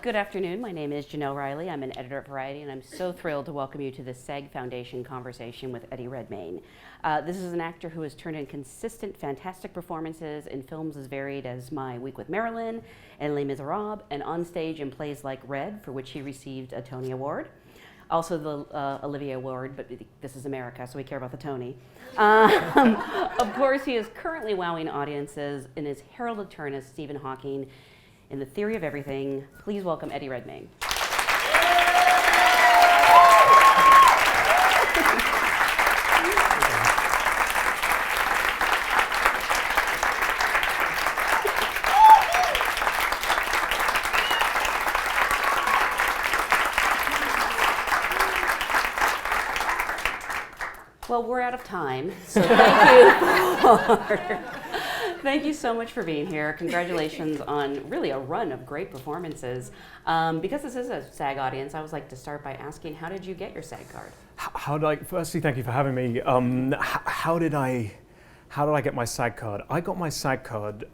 Good afternoon. My name is Jenelle Riley. I'm an editor at Variety, and I'm so thrilled to welcome you to the SAG Foundation conversation with Eddie Redmayne. This is an actor who has turned in consistent, fantastic performances in films as varied as My Week with Marilyn and Les Misérables, and on stage in plays like Red, for which he received a Tony Award. Also the Olivier Award, but this is America, so we care about the Tony. Of course, he is currently wowing audiences in his heralded turn as Stephen Hawking in The Theory of Everything. Please welcome Eddie Redmayne. Well, we're out of time, so thank you so much for being here. Congratulations on really a run of great performances. Because this is a SAG audience, I would like to start by asking, how did you get your SAG card? Firstly, thank you for having me. How did I get my SAG card? I got my SAG card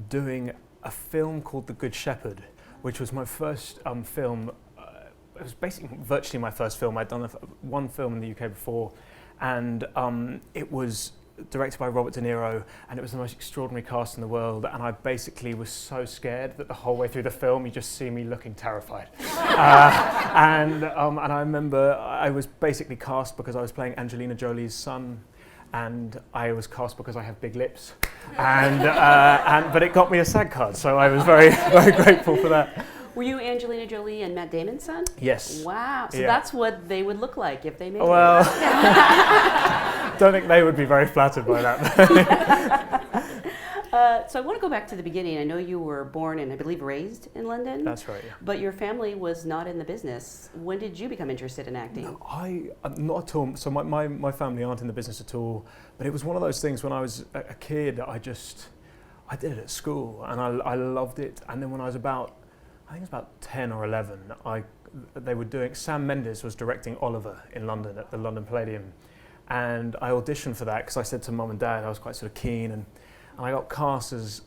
doing a film called The Good Shepherd, which was my first film. It was basically virtually my first film. I'd done one film in the UK before, and it was directed by Robert De Niro, and it was the most extraordinary cast in the world, and I basically was so scared that the whole way through the film you just see me looking terrified. And I remember I was basically cast because I was playing Angelina Jolie's son, and I was cast because I have big lips, but it got me a SAG card, so I was very, very grateful for that. Were you Angelina Jolie and Matt Damon's son? Yes. Wow. So that's what they would look like if they made well, it. Don't think they would be very flattered by that. So I want to go back to the beginning. I know you were born and I believe raised in London. That's right, yeah. But your family was not in the business. When did you become interested in acting? No, not at all. So my family aren't in the business at all. But it was one of those things when I was a kid, I did it at school and I loved it. And then when I was about 10 or 11, Sam Mendes was directing Oliver in London at the London Palladium. And I auditioned for that because I said to mum and dad I was quite sort of keen, and I got cast as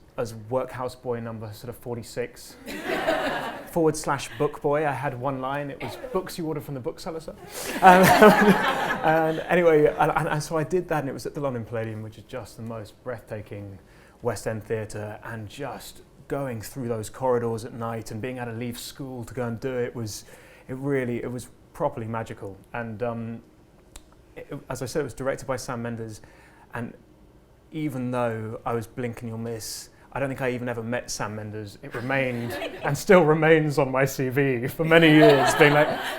workhouse boy number sort of 46. / book boy. I had one line, it was books you order from the bookseller, sir. And anyway, and so I did that, and it was at the London Palladium, which is just the most breathtaking West End theatre, and just going through those corridors at night and being able to leave school to go and do it was properly magical. And as I said, it was directed by Sam Mendes, and even though I was blink and you'll miss, I don't think I even ever met Sam Mendes. It remained and still remains on my CV for many years,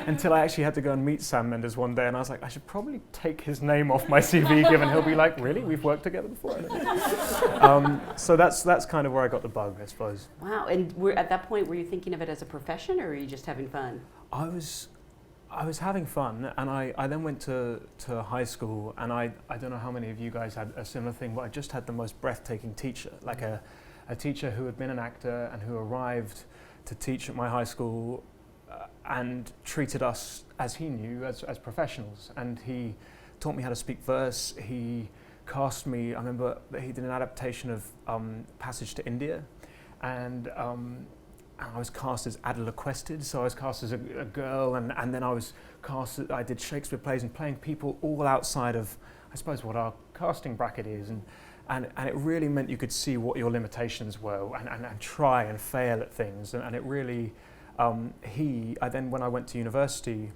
until I actually had to go and meet Sam Mendes one day, and I was like, I should probably take his name off my CV, given he'll be like, really? We've worked together before? So that's kind of where I got the bug, I suppose. Wow, and at that point, were you thinking of it as a profession, or were you just having fun? I was having fun, and I then went to high school, and I don't know how many of you guys had a similar thing, but I just had the most breathtaking teacher, like a teacher who had been an actor and who arrived to teach at my high school and treated us as he knew, as professionals. And he taught me how to speak verse. He cast me, I remember that he did an adaptation of Passage to India, and I was cast as Adela Quested, so I was cast as a girl, and then I did Shakespeare plays and playing people all outside of, I suppose, what our casting bracket is, and it really meant you could see what your limitations were and try and fail at things, and it really, when I went to university,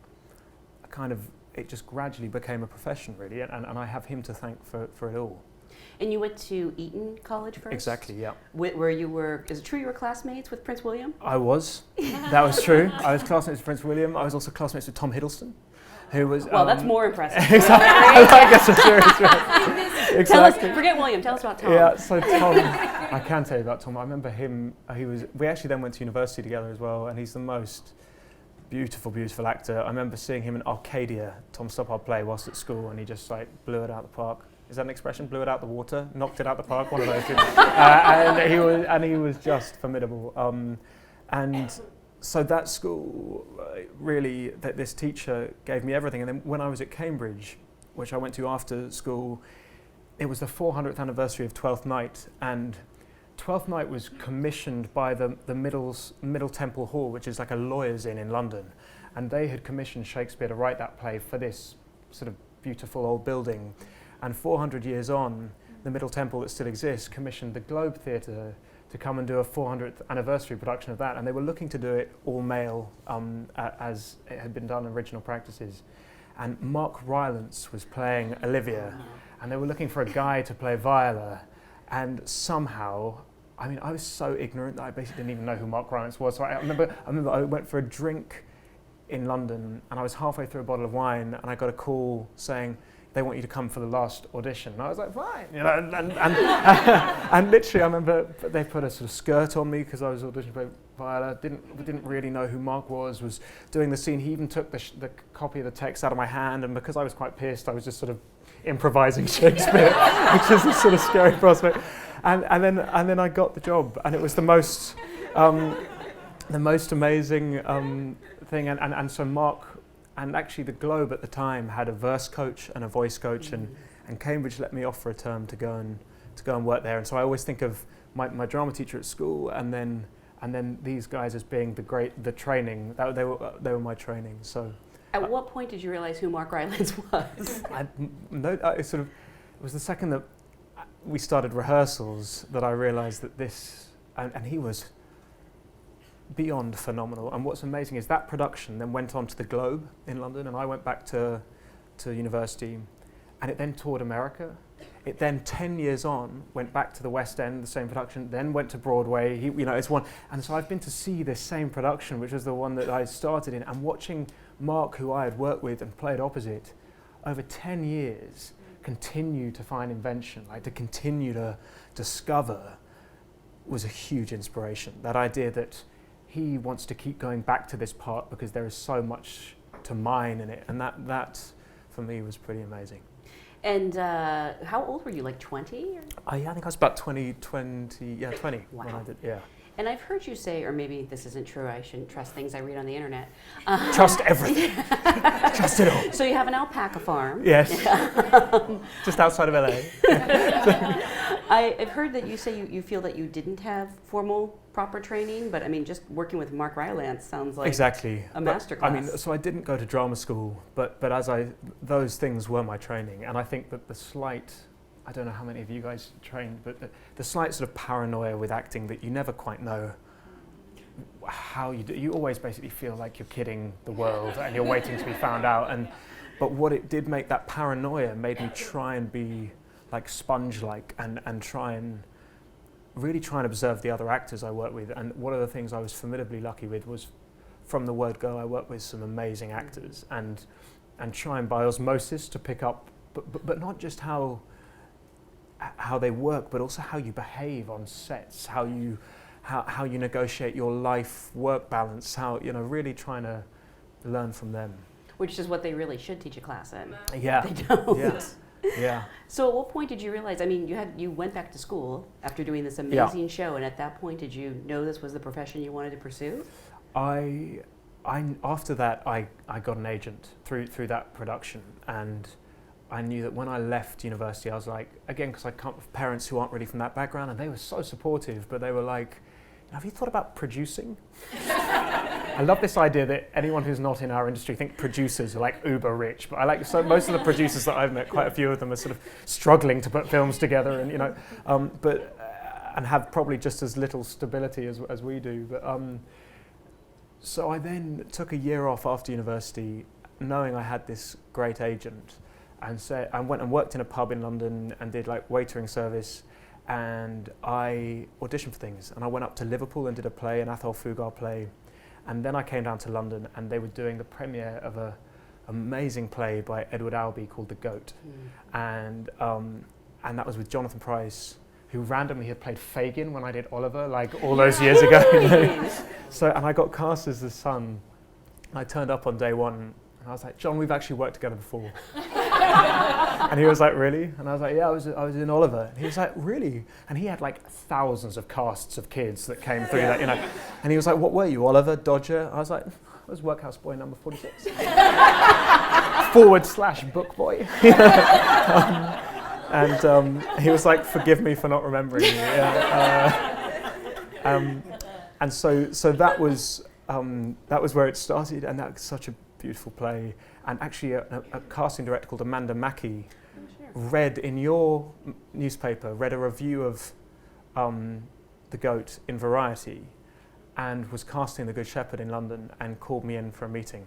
it just gradually became a profession really, and I have him to thank for it all. And you went to Eton College first? Exactly, yeah. Where you were, is it true you were classmates with Prince William? I was. That was true. I was classmates with Prince William. I was also classmates with Tom Hiddleston, who was... Well, that's more impressive. Exactly. I guess that's true. Exactly. Forget William, tell us about Tom. Yeah, so Tom, I can tell you about Tom. I remember him, we actually then went to university together as well, and he's the most beautiful, beautiful actor. I remember seeing him in Arcadia, Tom Stoppard play whilst at school, and he just blew it out of the park. Is that an expression? Blew it out the water, knocked it out the park, one of those two. And he was just formidable. And so that school, really, this teacher gave me everything. And then when I was at Cambridge, which I went to after school, it was the 400th anniversary of Twelfth Night, and Twelfth Night was commissioned by the Middle Temple Hall, which is like a lawyer's inn in London, and they had commissioned Shakespeare to write that play for this sort of beautiful old building. And 400 years on, the Middle Temple that still exists commissioned the Globe Theatre to come and do a 400th anniversary production of that, and they were looking to do it all male, as it had been done in original practices. And Mark Rylance was playing Olivia, and they were looking for a guy to play Viola, and somehow, I mean, I was so ignorant that I basically didn't even know who Mark Rylance was. So I remember I went for a drink in London, and I was halfway through a bottle of wine, and I got a call saying, they want you to come for the last audition. And I was like, fine, you know, and literally I remember they put a sort of skirt on me because I was auditioning for Viola, didn't really know who Mark was doing the scene. He even took the copy of the text out of my hand, and because I was quite pissed, I was just sort of improvising Shakespeare, which is a sort of scary prospect. And then I got the job, and it was the most amazing thing. And so Mark, and actually the Globe at the time had a verse coach and a voice coach, and Cambridge let me off for a term to go and work there. And so I always think of my drama teacher at school, and then these guys as being the training. They were my training. So at what point did you realize who Mark Rylance was? It was the second that we started rehearsals that I realized that this, and he was beyond phenomenal. And what's amazing is that production then went on to the Globe in London, and I went back to university, and it then toured America. It then 10 years on went back to the West End, the same production, then went to Broadway. It's one, and so I've been to see this same production, which was the one that I started in, and watching Mark, who I had worked with and played opposite, over 10 years, continue to find invention, like to continue to discover, was a huge inspiration. That idea that he wants to keep going back to this part because there is so much to mine in it, and that for me was pretty amazing. And how old were you, like 20? I think I was about 20 Wow. when I did, yeah. And I've heard you say, or maybe this isn't true, I shouldn't trust things I read on the internet. Trust everything. Trust it all. So you have an alpaca farm. Yes. Just outside of LA. I've heard that you say you feel that you didn't have formal, proper training, but I mean, just working with Mark Rylance sounds like exactly a masterclass. I mean, so I didn't go to drama school, but those things were my training, and I think that the slight, I don't know how many of you guys trained, but the slight sort of paranoia with acting that you never quite know how you do. You always basically feel like you're kidding the world and you're waiting to be found out. But what it did make, that paranoia made me try and be like sponge-like and really try and observe the other actors I worked with. And one of the things I was formidably lucky with was, from the word go, I worked with some amazing actors and try and by osmosis to pick up, but not just how they work, but also how you behave on sets, how you negotiate your life-work balance, how, really trying to learn from them. Which is what they really should teach a class in. Yeah. They don't. Yeah. Yeah. So at what point did you realize, I mean, you went back to school after doing this amazing show, and at that point did you know this was the profession you wanted to pursue? After that, I got an agent through that production, and I knew that when I left university, I was like, again, because I come with parents who aren't really from that background, and they were so supportive, but they were like, have you thought about producing? I love this idea that anyone who's not in our industry think producers are like uber rich, but most of the producers that I've met, quite a few of them are sort of struggling to put films together, and and have probably just as little stability as we do. But so I then took a year off after university, knowing I had this great agent, and went and worked in a pub in London and did like waitering service, and I auditioned for things, and I went up to Liverpool and did a play, an Athol Fugard play, and then I came down to London and they were doing the premiere of a amazing play by Edward Albee called The Goat, and that was with Jonathan Pryce, who randomly had played Fagin when I did Oliver, like all those years ago. And I got cast as the son. I turned up on day one and I was like, John, we've actually worked together before. And he was like, really? And I was like, yeah, I was in Oliver. And he was like, really? And he had like thousands of casts of kids that came through that, And he was like, what were you, Oliver, Dodger? I was like, I was workhouse boy number 46. / book boy. And he was like, forgive me for not remembering you. Yeah. And so that was where it started, and that was such a beautiful play. And actually, a casting director called Amanda Mackey read in your newspaper, read a review of The Goat in Variety, and was casting The Good Shepherd in London, and called me in for a meeting.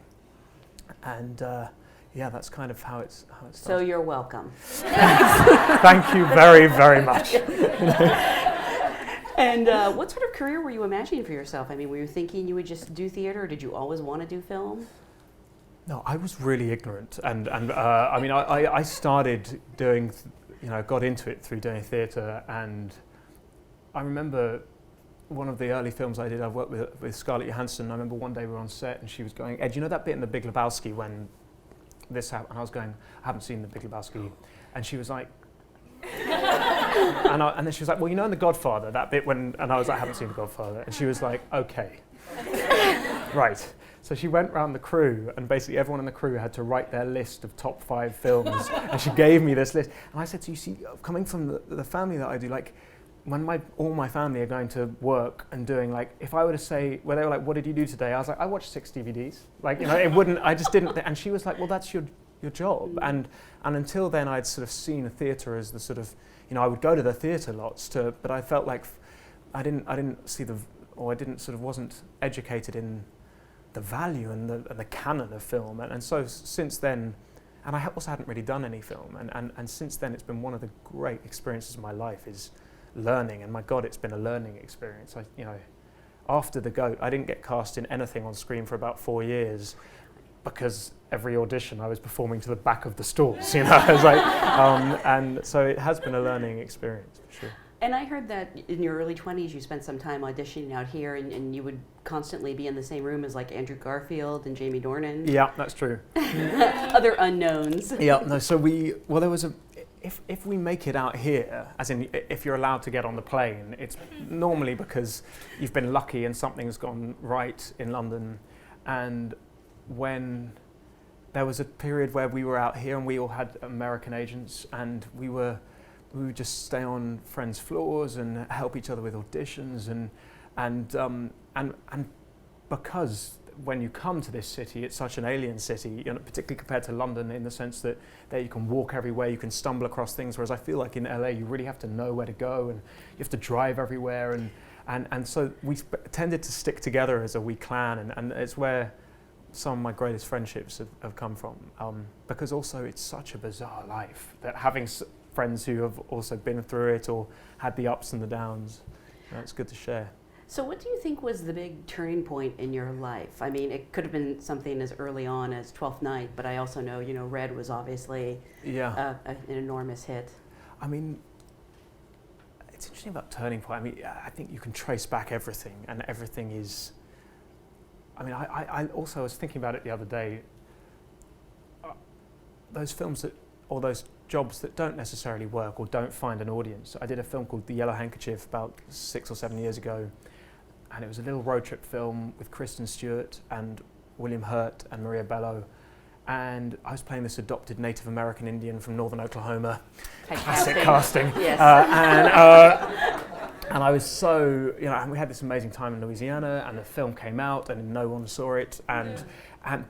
And that's kind of how it started. So you're welcome. Thank you very, very much. And what sort of career were you imagining for yourself? I mean, were you thinking you would just do theater, or did you always want to do film? No, I was really ignorant, and I mean, I started doing, got into it through doing theatre, and I remember one of the early films I did. I worked with Scarlett Johansson. I remember one day we were on set, and she was going, "Ed, you know that bit in The Big Lebowski when this happened?" And I was going, "I haven't seen The Big Lebowski," and she was like. And then she was like, "Well, in The Godfather, that bit when," and I was like, "I haven't seen The Godfather," and she was like, "Okay, right." So she went round the crew, and basically everyone in the crew had to write their list of top 5 films, and she gave me this list, and I said, "So you see, coming from the family that I do, like, when all my family are going to work and doing, like, if I were to say, where they were like, 'What did you do today?' I was like, 'I watched 6 DVDs.' Like, it wouldn't. I just didn't." And she was like, "Well, that's your job." And until then, I'd sort of seen theatre as the sort of, I would go to the theatre lots but I felt like I didn't see wasn't educated in the value and the canon of film. And so since then, and I also hadn't really done any film, and since then it's been one of the great experiences of my life is learning, and my God, it's been a learning experience. After The Goat, I didn't get cast in anything on screen for about 4 years, because every audition I was performing to the back of the stalls, I was like, and so it has been a learning experience for sure. And I heard that in your early 20s you spent some time auditioning out here, and you would constantly be in the same room as like Andrew Garfield and Jamie Dornan. Yeah, that's true. Other unknowns. Yeah, no, so there was if we make it out here, as in if you're allowed to get on the plane, it's normally because you've been lucky and something's gone right in London. And when there was a period where we were out here and we all had American agents, and we would just stay on friends' floors and help each other with auditions, and because when you come to this city, it's such an alien city, particularly compared to London, in the sense that there you can walk everywhere, you can stumble across things, whereas I feel like in LA you really have to know where to go, and you have to drive everywhere, and so we tended to stick together as a wee clan, and it's where some of my greatest friendships have come from, because also it's such a bizarre life that having friends who have also been through it or had the ups and the downs, it's good to share. So what do you think was the big turning point in your life? I mean, it could have been something as early on as 12th Night, but I also know, Red was obviously an enormous hit. I mean, it's interesting about turning point. I mean, I think you can trace back everything, and everything is, I mean, I also was thinking about it the other day, those films or those jobs that don't necessarily work or don't find an audience. I did a film called The Yellow Handkerchief about 6 or 7 years ago, and it was a little road trip film with Kristen Stewart and William Hurt and Maria Bello, and I was playing this adopted Native American Indian from northern Oklahoma. Classic casting. Yes. And I was so, and we had this amazing time in Louisiana, and the film came out and no one saw it,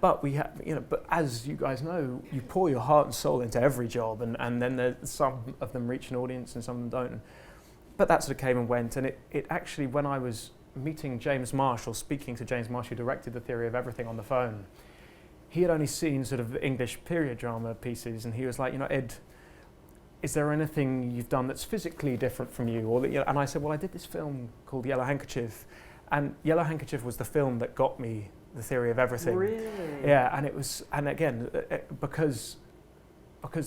but we had, but as you guys know, you pour your heart and soul into every job, and then some of them reach an audience and some of them don't. But that sort of came and went, and it actually, when I was meeting James Marsh, or speaking to James Marsh, who directed The Theory of Everything, on the phone, he had only seen sort of English period drama pieces, and he was like, Ed, is there anything you've done that's physically different from you? Or and I said, well, I did this film called Yellow Handkerchief, and Yellow Handkerchief was the film that got me The Theory of Everything. Really? Yeah, and it was, and again, because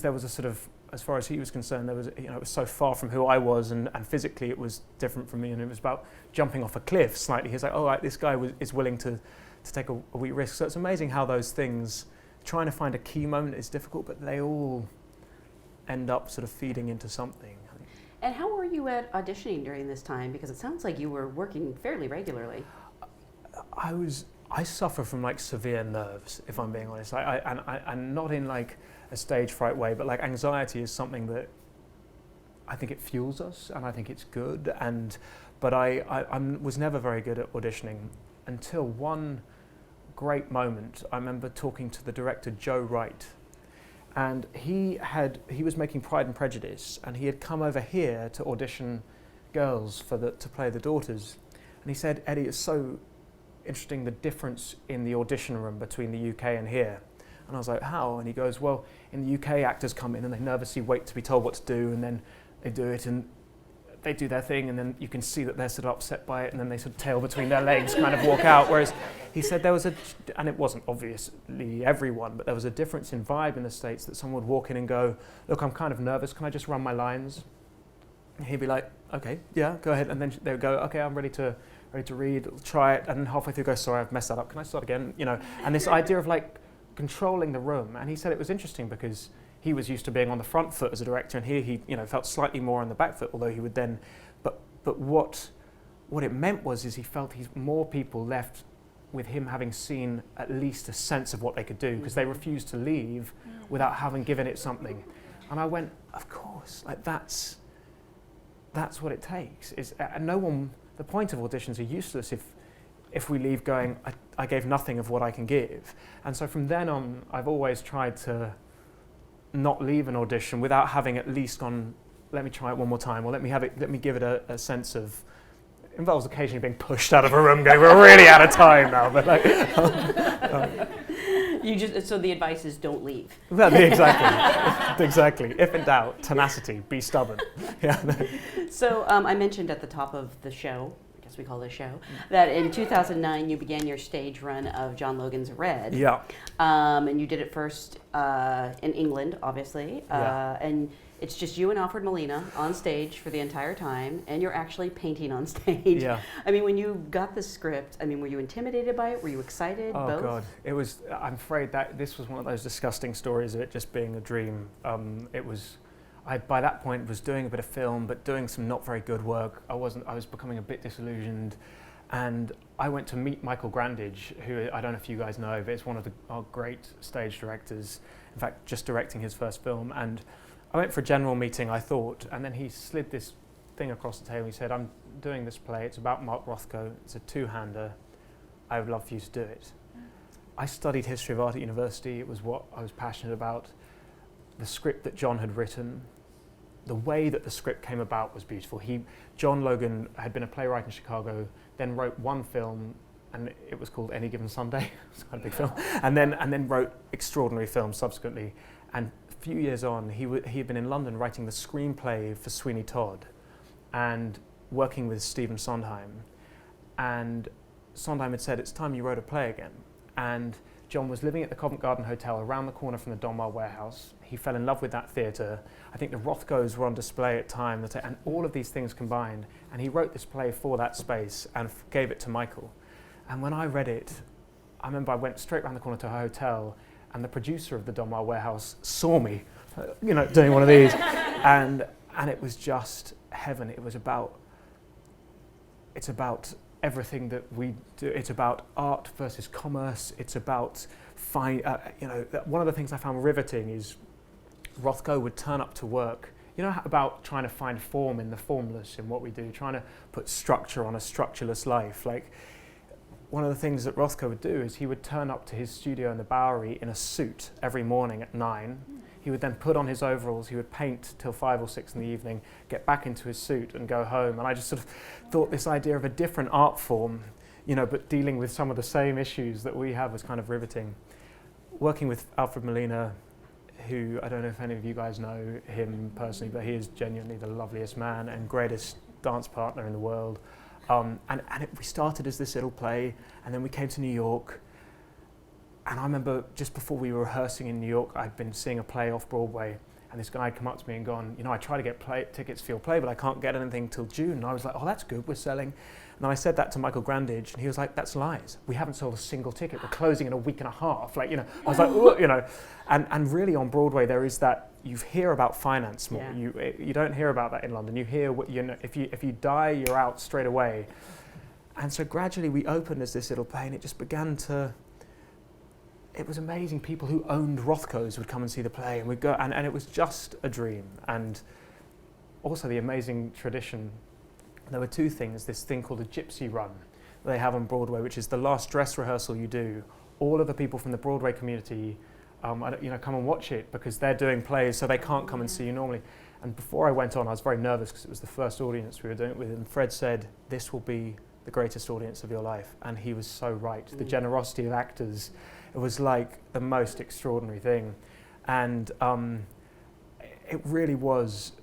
there was a sort of, as far as he was concerned, there was, it was so far from who I was, and physically it was different from me, and it was about jumping off a cliff slightly. He's like, oh, right, this guy is willing to take a wee risk. So it's amazing how those things, trying to find a key moment is difficult, but they all end up sort of feeding into something. And how were you at auditioning during this time? Because it sounds like you were working fairly regularly. I suffer from like severe nerves, if I'm being honest. I'm not in like a stage fright way, but like anxiety is something that I think it fuels us, and I think it's good. But I was never very good at auditioning until one great moment. I remember talking to the director, Joe Wright, and he was making Pride and Prejudice, and he had come over here to audition girls to play the daughters. And he said, Eddie, it's so interesting the difference in the audition room between the UK and here. And I was like, how? And he goes, well, in the UK, actors come in and they nervously wait to be told what to do, and then they do it, and they do their thing, and then you can see that they're sort of upset by it, and then they sort of tail between their legs kind of walk out. Whereas he said there was and it wasn't obviously everyone, but there was a difference in vibe in the States, that someone would walk in and go, look, I'm kind of nervous, can I just run my lines? And he'd be like, okay, yeah, go ahead. And then they would go, okay, I'm ready to read, try it, and then halfway through go, sorry, I've messed that up, can I start again? You know, and this idea of like controlling the room. And he said it was interesting because he was used to being on the front foot as a director, and here he, felt slightly more on the back foot, although he would then, but what it meant was he felt more people left with him having seen at least a sense of what they could do, because they refused to leave without having given it something. And I went, of course, like that's what it takes. And the point of auditions are useless if we leave going, I gave nothing of what I can give. And so from then on, I've always tried to not leave an audition without having at least gone, let me try it one more time, or let me give it a sense of, it involves occasionally being pushed out of a room going, we're really out of time now, but like, so the advice is don't leave. Well, exactly. If in doubt, tenacity, be stubborn. Yeah. So I mentioned at the top of the show, I guess we call this show, that in 2009 you began your stage run of John Logan's Red. Yeah. And you did it first in England, obviously. Yeah. And it's just you and Alfred Molina on stage for the entire time, and you're actually painting on stage. Yeah. I mean, when you got the script, were you intimidated by it? Were you excited? Oh, both? God. It was, I'm afraid that this was one of those disgusting stories of it just being a dream. I, by that point, was doing a bit of film, but doing some not very good work. I was becoming a bit disillusioned. And I went to meet Michael Grandage, who I don't know if you guys know, but it's one of our great stage directors. In fact, just directing his first film. And I went for a general meeting, I thought, and then he slid this thing across the table. He said, I'm doing this play. It's about Mark Rothko. It's a two-hander. I would love for you to do it. I studied history of art at university. It was what I was passionate about. The script that John had written, the way that the script came about was beautiful. John Logan had been a playwright in Chicago, then wrote one film, and it was called Any Given Sunday. It's quite a big film. And then wrote extraordinary films subsequently. And a few years on, he had been in London writing the screenplay for Sweeney Todd and working with Stephen Sondheim. And Sondheim had said, it's time you wrote a play again. And John was living at the Covent Garden Hotel around the corner from the Donmar Warehouse. He fell in love with that theatre. I think the Rothkos were on display at the time, and all of these things combined. And he wrote this play for that space and gave it to Michael. And when I read it, I remember I went straight around the corner to her hotel, and the producer of the Donmar Warehouse saw me, doing one of these. And it was just heaven. It's about everything that we do. It's about art versus commerce. It's about one of the things I found riveting is Rothko would turn up to work. About trying to find form in the formless in what we do, trying to put structure on a structureless life. Like, one of the things that Rothko would do is he would turn up to his studio in the Bowery in a suit every morning at 9. He would then put on his overalls, he would paint till 5 or 6 in the evening, get back into his suit and go home. And I just sort of thought this idea of a different art form, but dealing with some of the same issues that we have was kind of riveting. Working with Alfred Molina, who I don't know if any of you guys know him personally, but he is genuinely the loveliest man and greatest dance partner in the world. We started as this little play, and then we came to New York. And I remember just before we were rehearsing in New York, I'd been seeing a play off Broadway, and this guy had come up to me and gone, I try to get tickets for your play, but I can't get anything till June. And I was like, oh, that's good, we're selling. And then I said that to Michael Grandage, and he was like, that's lies. We haven't sold a single ticket. We're closing in a week and a half. I was like, and really on Broadway there is that, you hear about finance more. Yeah. You don't hear about that in London. You hear, if you die, you're out straight away. And so gradually we opened as this little play, and it just began to. It was amazing. People who owned Rothkos would come and see the play, and we'd go, and it was just a dream. And also the amazing tradition there were two things. This thing called a gypsy run that they have on Broadway, which is the last dress rehearsal you do. All of the people from the Broadway community, come and watch it because they're doing plays, so they can't come and see you normally. And before I went on, I was very nervous because it was the first audience we were doing it with, and Fred said, "This will be the greatest audience of your life," and he was so right. The generosity of actors, it was like the most extraordinary thing, and it really was.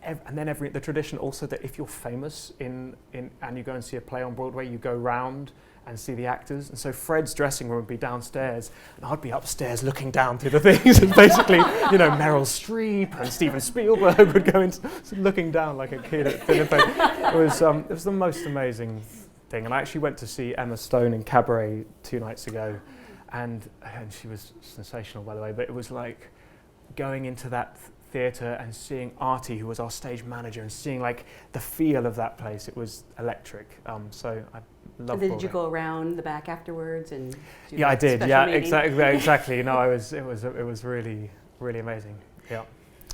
And then the tradition also that if you're famous and you go and see a play on Broadway, you go round and see the actors. And so Fred's dressing room would be downstairs, and I'd be upstairs looking down through the things. And basically, Meryl Streep and Steven Spielberg would go in, looking down like a kid at Philippe. It was the most amazing thing. And I actually went to see Emma Stone in Cabaret 2 nights ago, and she was sensational, by the way. But it was like going into that theatre and seeing Artie, who was our stage manager, and seeing like the feel of that place. It was electric. So I loved it. Did you go around the back afterwards and do I did. Yeah, meeting? exactly. It was really, really amazing. Yeah.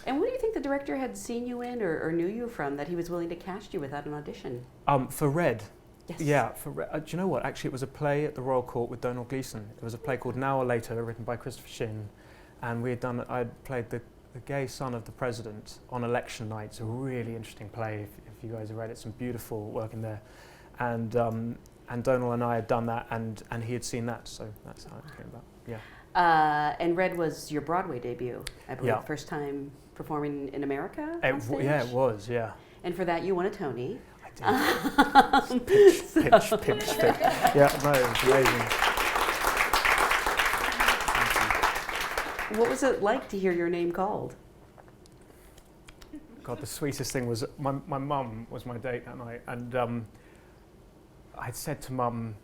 And what do you think the director had seen you in or knew you from that he was willing to cast you without an audition? For Red. Yes. Yeah. Do you know what? Actually, it was a play at the Royal Court with Donald Gleeson. It was a play called Now or Later, written by Christopher Shin, and I'd played the gay son of the president on election night. It's a really interesting play if you guys have read it. Some beautiful work in there, and Donald and I had done that, and he had seen that, so that's how it came about. Yeah. And Red was your Broadway debut, I believe. Yeah. First time performing in America. Yeah, it was. Yeah. And for that, you won a Tony. I did. Pinch. Yeah, no, it was amazing. What was it like to hear your name called? God, the sweetest thing was my mum was my date that night, and I'd said to Mum,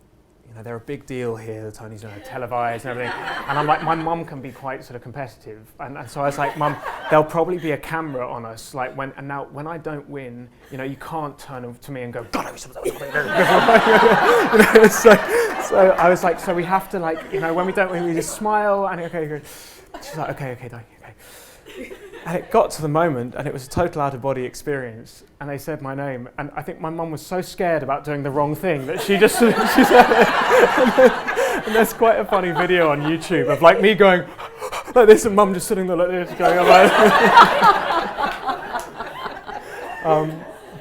they're a big deal here, the Tonys, televised and everything, and I'm like, my mum can be quite sort of competitive, and so I was like, Mum, there'll probably be a camera on us, like when I don't win, you can't turn to me and go, God, I wish that was something. So I was like, so we have to when we don't win, we just smile, and okay, good. She's like, okay, Dani, okay. And it got to the moment, and it was a total out-of-body experience, and they said my name, and I think my mum was so scared about doing the wrong thing that she just, she said it. And there's quite a funny video on YouTube of me going like this, and Mum just sitting there like this, going like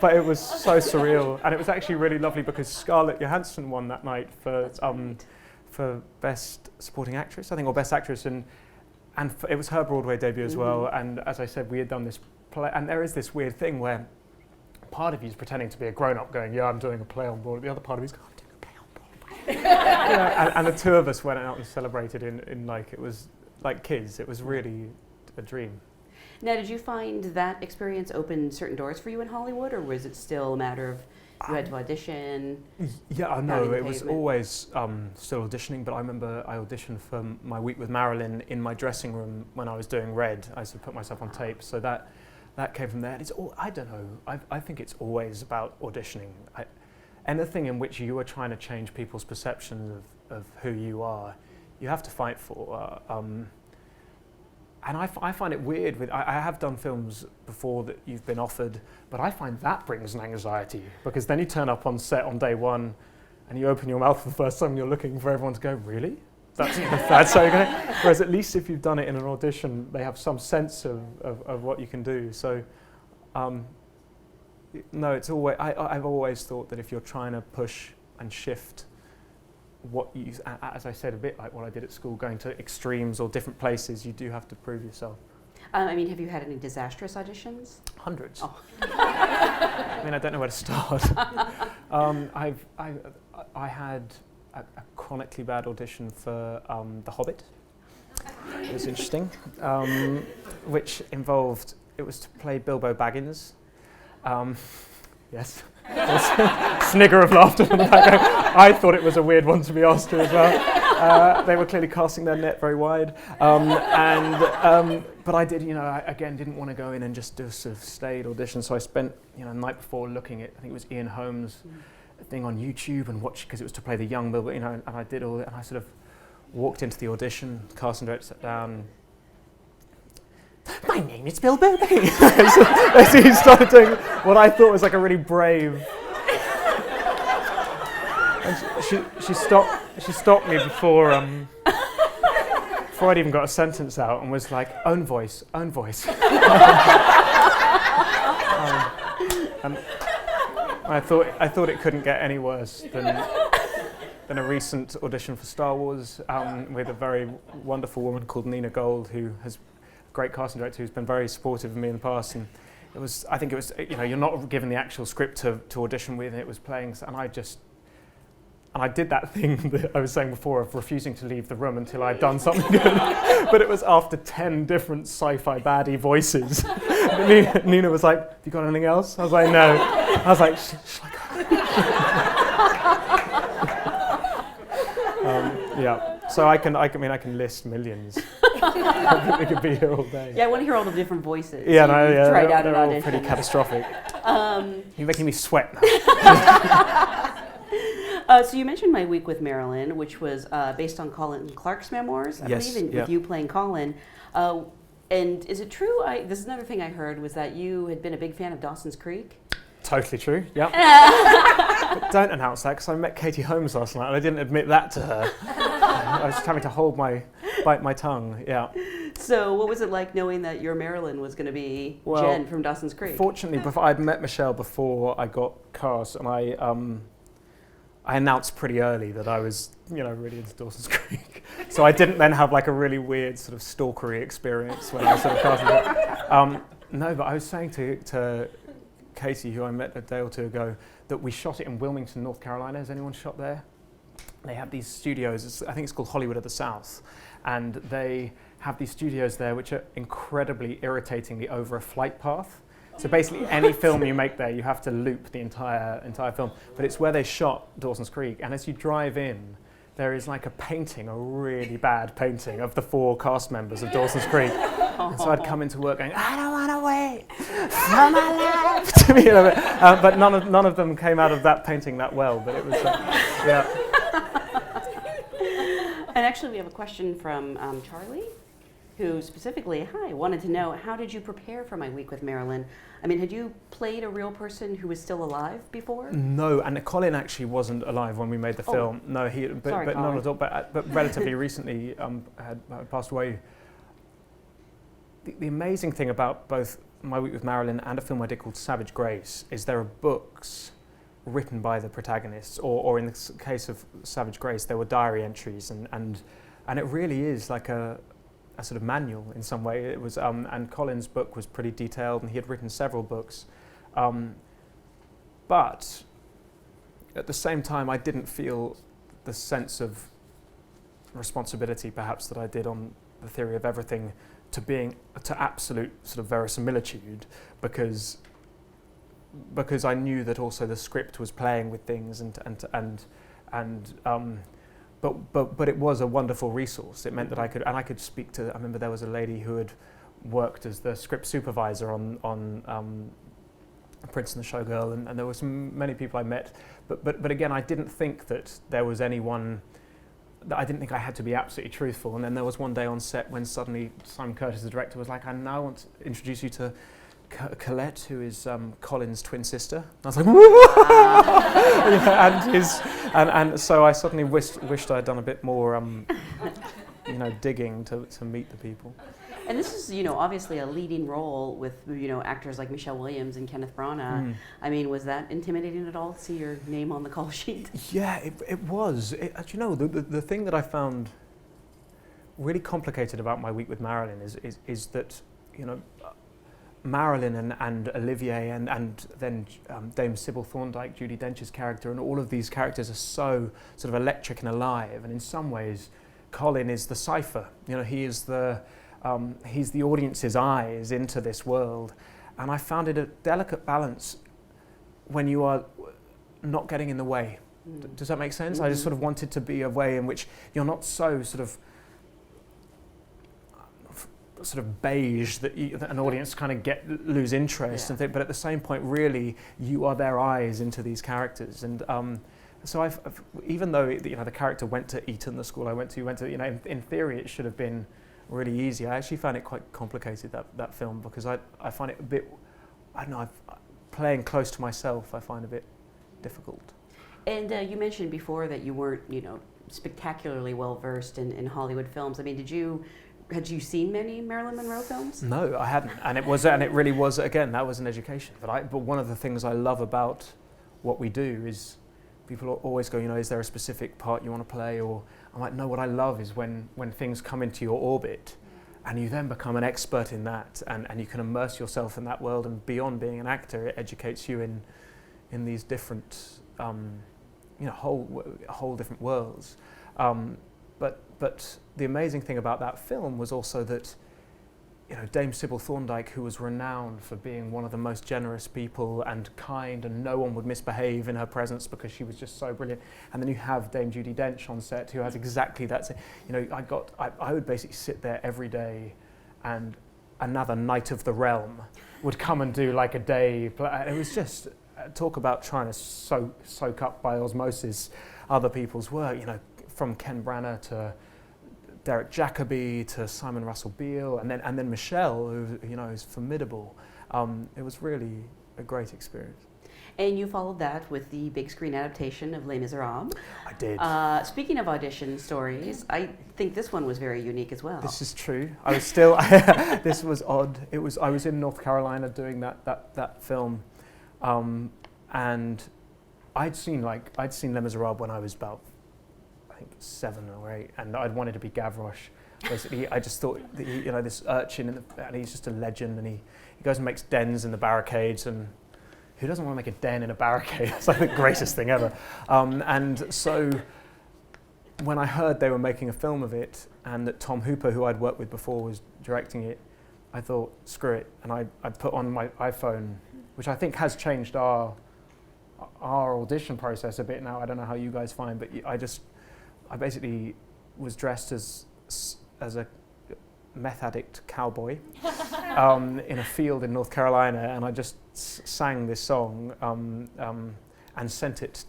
but it was so surreal, and it was actually really lovely because Scarlett Johansson won that night for Best Supporting Actress, I think, or Best Actress, and it was her Broadway debut as well. And as I said, we had done this play, and there is this weird thing where part of you is pretending to be a grown-up, going, "Yeah, I'm doing a play on Broadway." The other part of you is going, "I'm doing a play on Broadway." and the two of us went out and celebrated in it was like kids. It was really a dream. Now, did you find that experience opened certain doors for you in Hollywood, or was it still a matter of you had to audition? Yeah, I know. It was always still auditioning, but I remember I auditioned for my week with Marilyn in my dressing room when I was doing Red. I used to put myself on tape, so that came from there. And I don't know. I think it's always about auditioning. Anything in which you are trying to change people's perceptions of who you are, you have to fight for. And I find it weird. I have done films before that you've been offered, but I find that brings an anxiety because then you turn up on set on day one and you open your mouth for the first time and you're looking for everyone to go, really? That's how you're going to... Whereas at least if you've done it in an audition, they have some sense of what you can do. So, no, it's always... I've always thought that if you're trying to push and shift what you, as I said, a bit like what I did at school, going to extremes or different places, you do have to prove yourself. Have you had any disastrous auditions? Hundreds. Oh. I don't know where to start. I had a chronically bad audition for The Hobbit. It was interesting, which involved, it was to play Bilbo Baggins. Yes. Snigger of laughter from the background. I thought it was a weird one to be asked to as well. They were clearly casting their net very wide. But I did, I again didn't want to go in and just do a sort of stayed audition. So I spent, the night before looking at, I think it was Ian Holmes' thing on YouTube and watched, because it was to play the young Bilbo, and I did all it. And I sort of walked into the audition, casting director sat down. my name is Bill Burbank. So he started doing what I thought was like a really brave. And she stopped me before I'd even got a sentence out and was like, own voice. And I thought it couldn't get any worse than a recent audition for Star Wars with a very wonderful woman called Nina Gold, who has a great casting director who's been very supportive of me in the past. And I think it was, you're not given the actual script to audition with, and it was playing, and I did that thing that I was saying before of refusing to leave the room until I'd done something good. But it was after 10 different sci-fi baddie voices. Nina was like, "Have you got anything else?" I was like, "No." I was like, "Shall I go?" Yeah. So I can list millions. We could be here all day. Yeah, I want to hear all the different voices. Yeah, no, yeah. Tried out they're an all audition. pretty catastrophic. You're making me sweat now. So you mentioned My Week with Marilyn, which was based on Colin Clark's memoirs, I Yes, believe, with you playing Colin. And is it true, this is another thing I heard, was that you had been a big fan of Dawson's Creek? Totally true, yeah. But don't announce that, because I met Katie Holmes last night and I didn't admit that to her. I was just having to bite my tongue, yeah. So what was it like knowing that your Marilyn was going to be Jen from Dawson's Creek? Fortunately, I'd met Michelle before I got cast, and I announced pretty early that I was, really into Dawson's Creek. So I didn't then have like a really weird sort of stalkery experience when I was sort of casting. No, but I was saying to Katie, who I met a day or two ago, that we shot it in Wilmington, North Carolina. Has anyone shot there? They have these studios, I think it's called Hollywood of the South, and they have these studios there which are incredibly irritatingly over a flight path. So basically any film you make there, you have to loop the entire film. But it's where they shot Dawson's Creek, and as you drive in, there is like a really bad painting of the 4 cast members of Dawson's Creek. And so I'd come into work going, "I don't want to wait for my life." But none of them came out of that painting that well. But it was, yeah. And actually, we have a question from Charlie, who specifically, wanted to know, how did you prepare for My Week with Marilyn? I mean, had you played a real person who was still alive before? No, and Colin actually wasn't alive when we made the film. No, Sorry, but not at all. But relatively recently had passed away. The amazing thing about both My Week with Marilyn and a film I did called Savage Grace is there are books written by the protagonists, or in the case of Savage Grace, there were diary entries, and it really is like a sort of manual in some way. It was, and Colin's book was pretty detailed, and he had written several books. But at the same time, I didn't feel the sense of responsibility, perhaps, that I did on The Theory of Everything, to absolute sort of verisimilitude, because I knew that also the script was playing with things, but it was a wonderful resource. It meant that I could speak to. I remember there was a lady who had worked as the script supervisor on Prince and the Showgirl, and there were many people I met. But again, I didn't think that there was anyone. I didn't think I had to be absolutely truthful. And then there was one day on set when suddenly Simon Curtis, the director, was like, "I now want to introduce you to Collette, who is Colin's twin sister." And I was like, and so I suddenly wished I'd done a bit more, digging to meet the people. And this is, obviously a leading role with, actors like Michelle Williams and Kenneth Branagh. I mean, was that intimidating at all to see your name on the call sheet? Yeah, it was. The thing that I found really complicated about My Week with Marilyn is that, Marilyn and Olivier and then Dame Sybil Thorndike, Judi Dench's character, and all of these characters are so sort of electric and alive. And in some ways, Colin is the cipher. He is he's the audience's eyes into this world. And I found it a delicate balance when you are not getting in the way. Does that make sense? I just sort of wanted to be a way in which you're not so sort of beige that an audience kind of lose interest, and but at the same point, really, you are their eyes into these characters. And so even though the character went to Eton, the school I went to, in theory it should have been really easy. I actually found it quite complicated, that film, because I find it a bit, I don't know, playing close to myself I find a bit difficult. And you mentioned before that you weren't, spectacularly well versed in Hollywood films. I mean, had you seen many Marilyn Monroe films? No, I hadn't, and it really was, again, that was an education. But one of the things I love about what we do is people always go, is there a specific part you want to play? Or I'm like, no, what I love is when things come into your orbit and you then become an expert in that, and you can immerse yourself in that world, and beyond being an actor, it educates you in these different, whole different worlds. But the amazing thing about that film was also that, Dame Sybil Thorndike, who was renowned for being one of the most generous people and kind, and no one would misbehave in her presence because she was just so brilliant. And then you have Dame Judi Dench on set, who has exactly that. I would basically sit there every day, and another Knight of the Realm would come and do like a day. It was just talk about trying to soak up by osmosis other people's work. From Ken Branagh to Derek Jacobi to Simon Russell Beale, and then Michelle, who is formidable. It was really a great experience. And you followed that with the big screen adaptation of Les Misérables. I did. Speaking of audition stories, I think this one was very unique as well. This is true. I was still. This was odd. I was in North Carolina doing that film, and I'd seen Les Misérables when I was about, I think, 7 or 8, and I'd wanted to be Gavroche. Basically, I just thought that this urchin, and he's just a legend, and he goes and makes dens in the barricades, and who doesn't want to make a den in a barricade? It's like the greatest thing ever. And so when I heard they were making a film of it, and that Tom Hooper, who I'd worked with before, was directing it, I thought, screw it, and I put on my iPhone, which I think has changed our audition process a bit now. I don't know how you guys find, but I basically was dressed as a meth addict cowboy in a field in North Carolina, and I just sang this song and sent it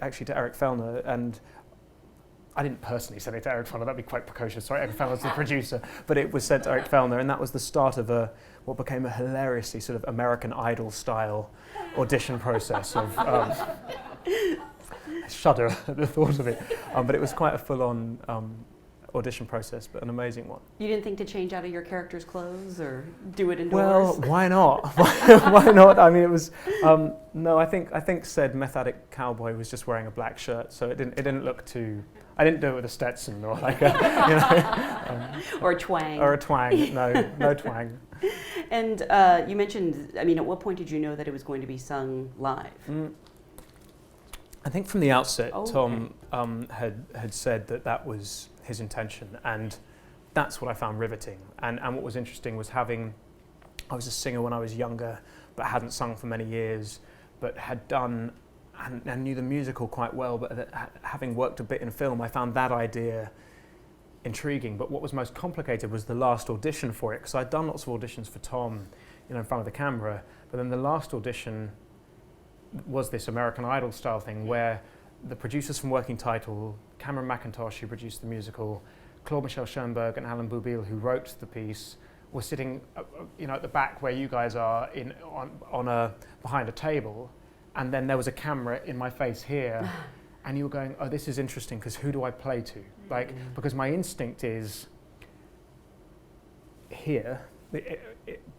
actually to Eric Fellner, and I didn't personally send it to Eric Fellner, that'd be quite precocious, sorry, Eric Fellner's the producer, but it was sent to Eric Fellner, and that was the start of what became a hilariously sort of American Idol style audition process of I shudder at the thought of it, but it was quite a full-on audition process, but an amazing one. You didn't think to change out of your character's clothes or do it indoors? Well, why not? Why not? I mean, it was no. I think said meth addict cowboy was just wearing a black shirt, so it didn't look too. I didn't do it with a Stetson or like a, or a twang. Or a twang. No twang. And you mentioned. I mean, at what point did you know that it was going to be sung live? I think from the outset, Tom okay. had said that was his intention, and that's what I found riveting. And what was interesting was I was a singer when I was younger, but hadn't sung for many years, but had done and knew the musical quite well, but having worked a bit in film, I found that idea intriguing. But what was most complicated was the last audition for it, because I'd done lots of auditions for Tom, in front of the camera, but then the last audition was this American Idol style thing where the producers from Working Title, Cameron McIntosh, who produced the musical, Claude Michel Schoenberg and Alan Boubille, who wrote the piece, were sitting at the back where you guys are behind a table, and then there was a camera in my face here, and you were going, oh, this is interesting, because who do I play to? Because my instinct is here,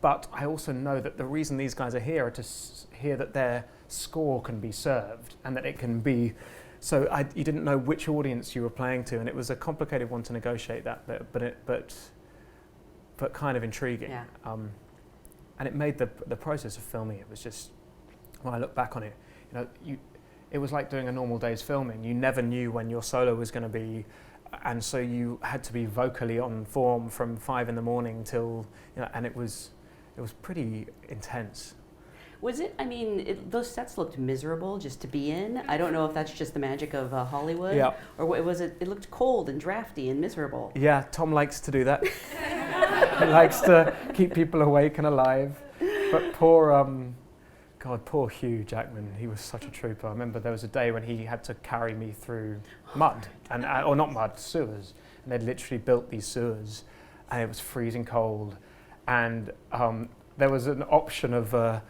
but I also know that the reason these guys are here are to hear that their score can be served, and that it can be. So you didn't know which audience you were playing to, and it was a complicated one to negotiate that, but kind of intriguing. Yeah. And it made the process of filming it was just, when I look back on it, it was like doing a normal day's filming. You never knew when your solo was going to be, and so you had to be vocally on form from 5 a.m. till, and it was pretty intense. Was it? I mean, those sets looked miserable just to be in. I don't know if that's just the magic of Hollywood, or was it? It looked cold and drafty and miserable. Yeah, Tom likes to do that. He likes to keep people awake and alive. But poor Hugh Jackman. He was such a trooper. I remember there was a day when he had to carry me through mud, or not mud, sewers, and they'd literally built these sewers, and it was freezing cold, and there was an option of a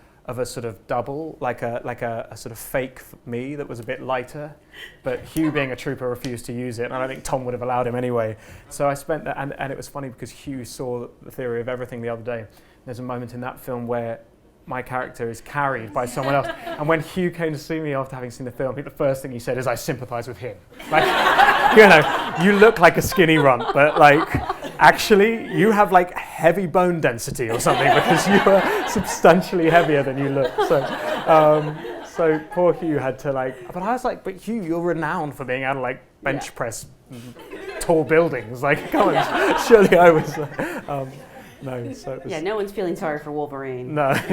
sort of double, like a sort of fake me that was a bit lighter, but Hugh, being a trooper, refused to use it, and I don't think Tom would have allowed him anyway. So I spent that, and it was funny because Hugh saw The Theory of Everything the other day. There's a moment in that film where my character is carried by someone else, and when Hugh came to see me after having seen the film, I think the first thing he said is, "I sympathise with him." Like, you know, you look like a skinny runt, but like, actually, you have like heavy bone density or something because you are substantially heavier than you look. So poor Hugh had to like, but I was like, but Hugh, you're renowned for being able to like bench press tall buildings. Like, come on, surely I was. No, so it was, yeah, no one's feeling sorry for Wolverine. No. What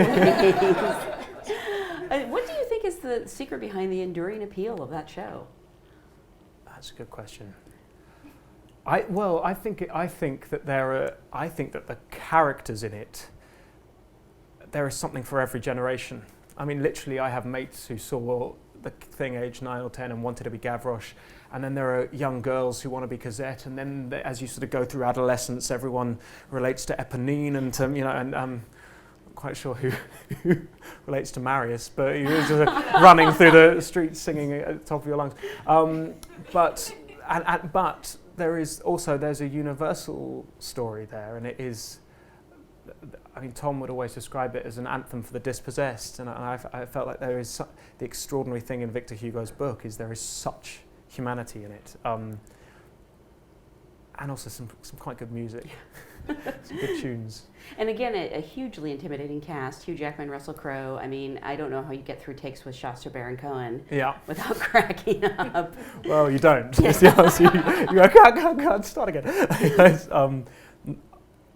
do you think is the secret behind the enduring appeal of that show? That's a good question. I think that the characters in it, there is something for every generation. I mean, literally, I have mates who saw the thing age 9 or 10 and wanted to be Gavroche, and then there are young girls who want to be Cosette, and then as you sort of go through adolescence, everyone relates to Eponine and to, you know, and I'm quite sure who relates to Marius, but he was just running through the streets singing at the top of your lungs. But there's a universal story there, and it is. I mean, Tom would always describe it as an anthem for the dispossessed, and I felt like there is the extraordinary thing in Victor Hugo's book is there is such humanity in it, and also some quite good music, some good tunes. And again, a hugely intimidating cast: Hugh Jackman, Russell Crowe. I mean, I don't know how you get through takes with Shasta Baron Cohen without cracking up. Well, you don't. That's the answer. You go, God, start again.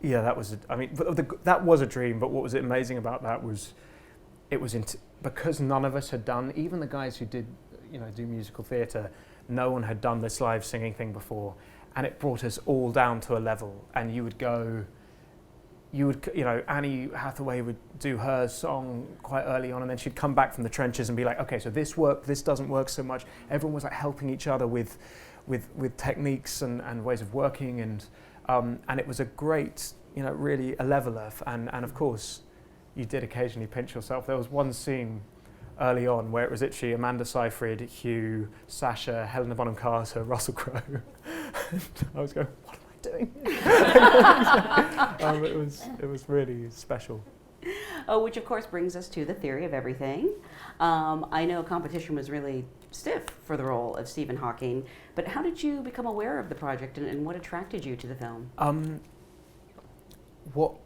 Yeah, that was. That was a dream. But what was amazing about that was, because none of us had done. Even the guys who did, do musical theatre, no one had done this live singing thing before, and it brought us all down to a level. And Annie Hathaway would do her song quite early on, and then she'd come back from the trenches and be like, okay, so this worked, this doesn't work so much. Everyone was like helping each other with techniques and ways of working, and it was a great, really a leveler. And of course, you did occasionally pinch yourself. There was one scene early on where it was literally Amanda Seyfried, Hugh, Sacha, Helena Bonham Carter, Russell Crowe. And I was going, what am I doing? It was really special. Oh, which of course brings us to The Theory of Everything. I know competition was really stiff for the role of Stephen Hawking, but how did you become aware of the project, and what attracted you to the film?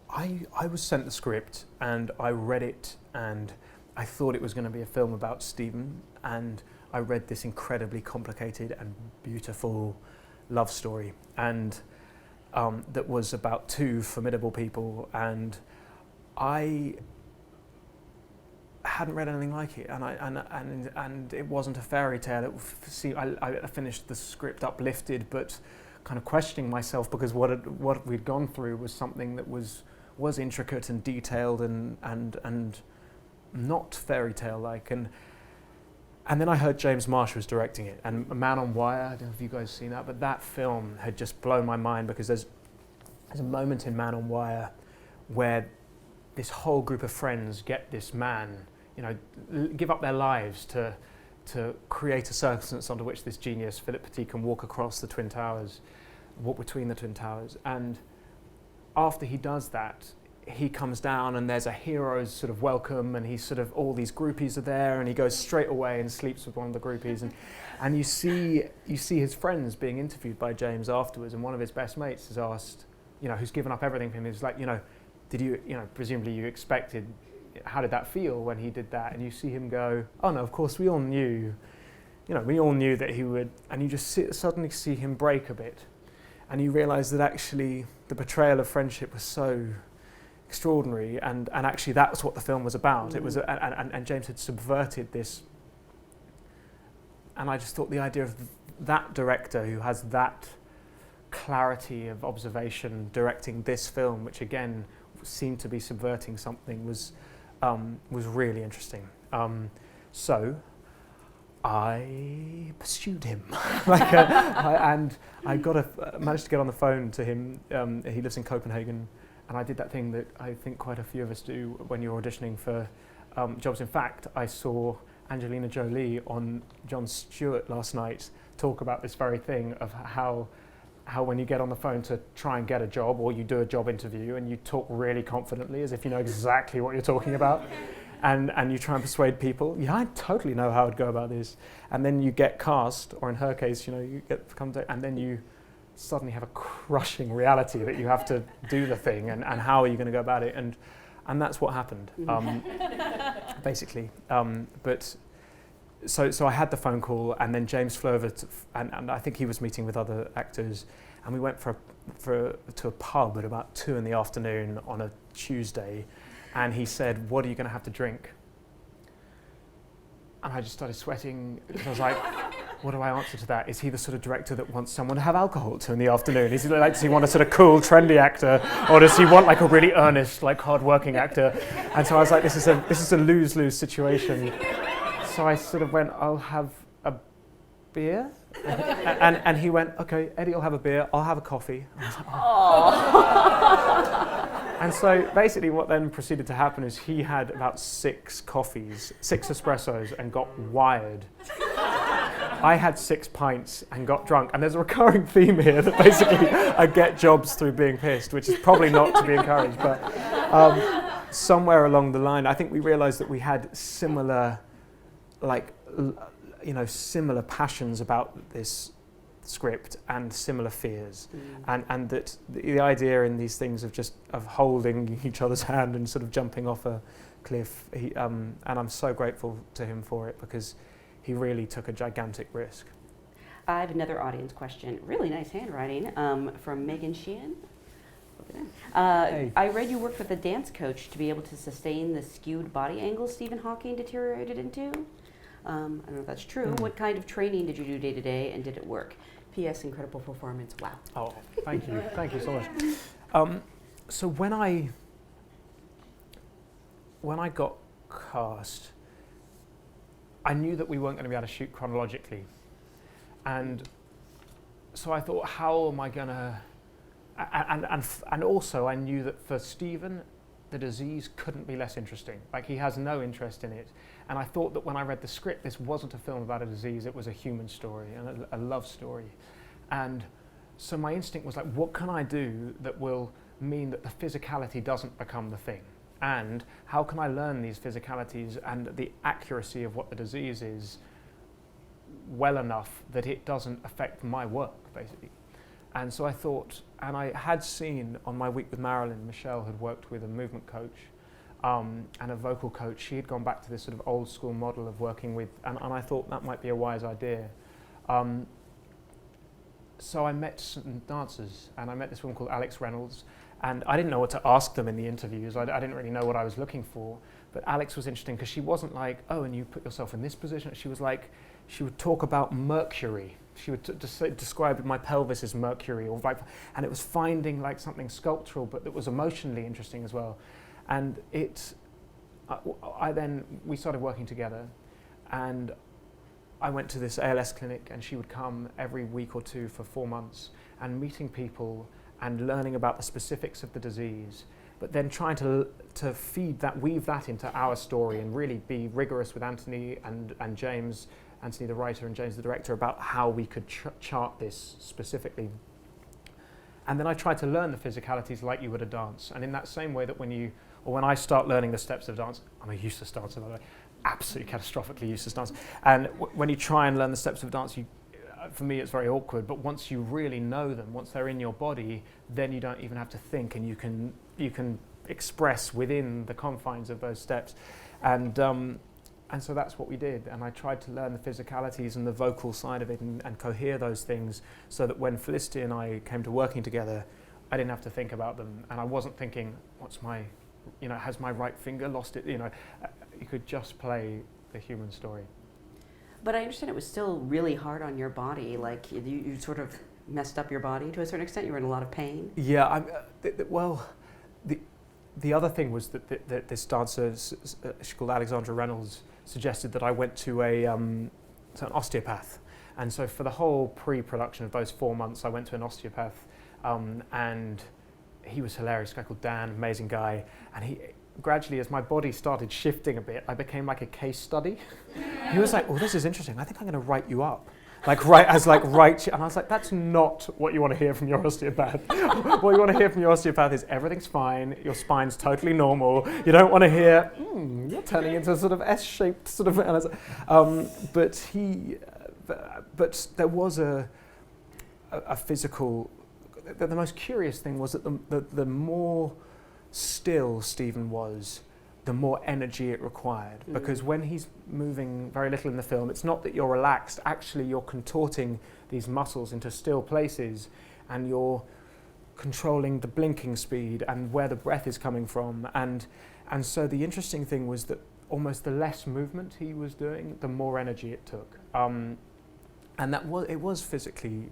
I was sent the script and I read it, and I thought it was going to be a film about Stephen, and I read this incredibly complicated and beautiful love story, and that was about two formidable people, and I hadn't read anything like it, and it wasn't a fairy tale. I finished the script uplifted, but kind of questioning myself, because what we'd gone through was something that was intricate and detailed and not fairy tale like. And then I heard James Marsh was directing it, and Man on Wire. I don't know if you guys have seen that, but that film had just blown my mind, because there's a moment in Man on Wire where this whole group of friends get this man, give up their lives to create a circumstance under which this genius, Philip Petit, can walk across the Twin Towers, walk between the Twin Towers. And after he does that, he comes down and there's a hero's sort of welcome, and he's sort of, all these groupies are there, and he goes straight away and sleeps with one of the groupies. And you see his friends being interviewed by James afterwards, and one of his best mates is asked, who's given up everything for him, is like, did you, presumably you expected, how did that feel when he did that? And you see him go, oh no, of course, we all knew that he would, and you just suddenly see him break a bit. And you realise that actually the betrayal of friendship was so extraordinary, and actually that's what the film was about. Mm. It was, and James had subverted this. And I just thought the idea of that director who has that clarity of observation directing this film, which again seemed to be subverting something, was really interesting. So I pursued him, and I managed to get on the phone to him. He lives in Copenhagen, and I did that thing that I think quite a few of us do when you're auditioning for jobs. In fact, I saw Angelina Jolie on Jon Stewart last night talk about this very thing of how when you get on the phone to try and get a job, or you do a job interview and you talk really confidently as if you know exactly what you're talking about, and you try and persuade people, yeah, I totally know how I'd go about this, and then you get cast, or in her case, you get to come to, and then you suddenly have a crushing reality that you have to do the thing, and how are you going to go about it, and that's what happened, basically. But so I had the phone call, and then James flew over, and I think he was meeting with other actors, and we went to a pub at about 2 p.m. on a Tuesday, and he said, "What are you going to have to drink?" And I just started sweating, because I was like, what do I answer to that? Is he the sort of director that wants someone to have alcohol at 2 p.m? Does he want a sort of cool, trendy actor, or does he want like a really earnest, like hard-working actor? And so I was like, this is a lose-lose situation. So I sort of went, I'll have a beer. And he went, okay, Eddie will have a beer, I'll have a coffee. And I was like, oh. And so basically what then proceeded to happen is he had about 6 coffees, 6 espressos, and got wired. I had 6 pints and got drunk. And there's a recurring theme here that basically I get jobs through being pissed, which is probably not to be encouraged. But somewhere along the line, I think we realized that we had similar, similar passions about this script and similar fears, and that the idea in these things of holding each other's hand and sort of jumping off a cliff, and I'm so grateful to him for it, because he really took a gigantic risk. I have another audience question. Really nice handwriting from Megan Sheehan. Hey. I read you worked with a dance coach to be able to sustain the skewed body angle Stephen Hawking deteriorated into. I don't know if that's true. What kind of training did you do day to day, and did it work? P.S. Incredible performance. Wow. Oh, thank you. Thank you so much. So when I got cast, I knew that we weren't going to be able to shoot chronologically. And so I thought, how am I going to... And also I knew that for Stephen, the disease couldn't be less interesting. Like, he has no interest in it. And I thought that when I read the script, this wasn't a film about a disease, it was a human story and a love story. And so my instinct was like, what can I do that will mean that the physicality doesn't become the thing? And how can I learn these physicalities and the accuracy of what the disease is well enough that it doesn't affect my work, basically? And so I thought, and I had seen on my week with Marilyn, Michelle had worked with a movement coach and a vocal coach. She had gone back to this sort of old school model of working with, and I thought that might be a wise idea. So I met some dancers, and I met this woman called Alex Reynolds, and I didn't know what to ask them in the interviews. I didn't really know what I was looking for, but Alex was interesting because she wasn't like, oh, and you put yourself in this position. She was like, she would talk about Mercury. She would describe my pelvis as Mercury, and it was finding like something sculptural, but that was emotionally interesting as well. And we started working together, and I went to this ALS clinic, and she would come every week or two for 4 months, and meeting people and learning about the specifics of the disease, but then trying to weave that into our story and really be rigorous with Anthony and James, Anthony the writer and James the director, about how we could chart this specifically. And then I tried to learn the physicalities like you would a dance. And in that same way that when I start learning the steps of dance, I'm a useless dancer, by the way, absolutely catastrophically useless dancer. And when you try and learn the steps of dance, for me it's very awkward, but once you really know them, once they're in your body, then you don't even have to think, and you can express within the confines of those steps. And so that's what we did, and I tried to learn the physicalities and the vocal side of it and cohere those things so that when Felicity and I came to working together, I didn't have to think about them, and I wasn't thinking, has my right finger lost it? You could just play the human story. But I understand it was still really hard on your body, like you sort of messed up your body to a certain extent, you were in a lot of pain. Yeah, the other thing was that this dancer, she's called Alexandra Reynolds, suggested that I went to an osteopath. And so for the whole pre-production of those 4 months, I went to an osteopath, and he was hilarious, a guy called Dan, amazing guy. And he gradually, as my body started shifting a bit, I became like a case study. He was like, "Oh, this is interesting. I think I'm going to write you up." And I was like, that's not what you want to hear from your osteopath. What you want to hear from your osteopath is everything's fine, your spine's totally normal. You don't want to hear, you're turning into a sort of S-shaped sort of. But there was a physical. The most curious thing was that the more still Stephen was, the more energy it required. Because when he's moving very little in the film, it's not that you're relaxed, actually you're contorting these muscles into still places, and you're controlling the blinking speed and where the breath is coming from. And so the interesting thing was that almost the less movement he was doing, the more energy it took. And it was physically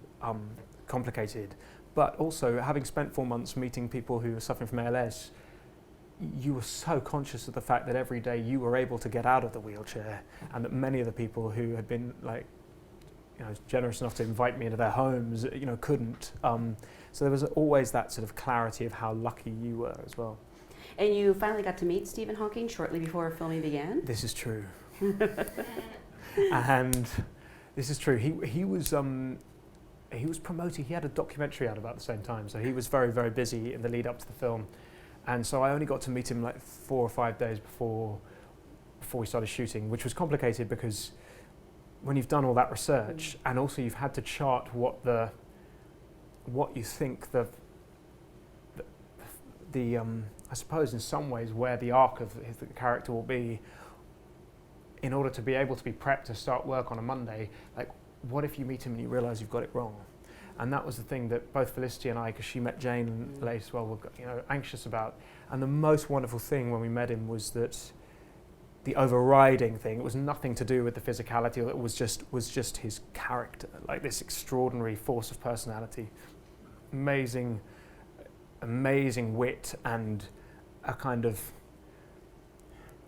complicated, but also having spent 4 months meeting people who were suffering from ALS, you were so conscious of the fact that every day you were able to get out of the wheelchair, and that many of the people who had been generous enough to invite me into their homes, couldn't. So there was always that sort of clarity of how lucky you were as well. And you finally got to meet Stephen Hawking shortly before filming began? This is true. And this is true. He was promoting. He had a documentary out about the same time, so he was very, very busy in the lead up to the film. And so I only got to meet him like 4 or 5 days before we started shooting, which was complicated because when you've done all that research and also you've had to chart what you think the I suppose in some ways where the arc of the character will be, in order to be able to be prepped to start work on a Monday, like what if you meet him and you realise you've got it wrong? And that was the thing that both Felicity and I, because she met Jane late as well, were anxious about. And the most wonderful thing when we met him was that the overriding thing, it was nothing to do with the physicality, it was just his character, like this extraordinary force of personality, amazing wit, and a kind of,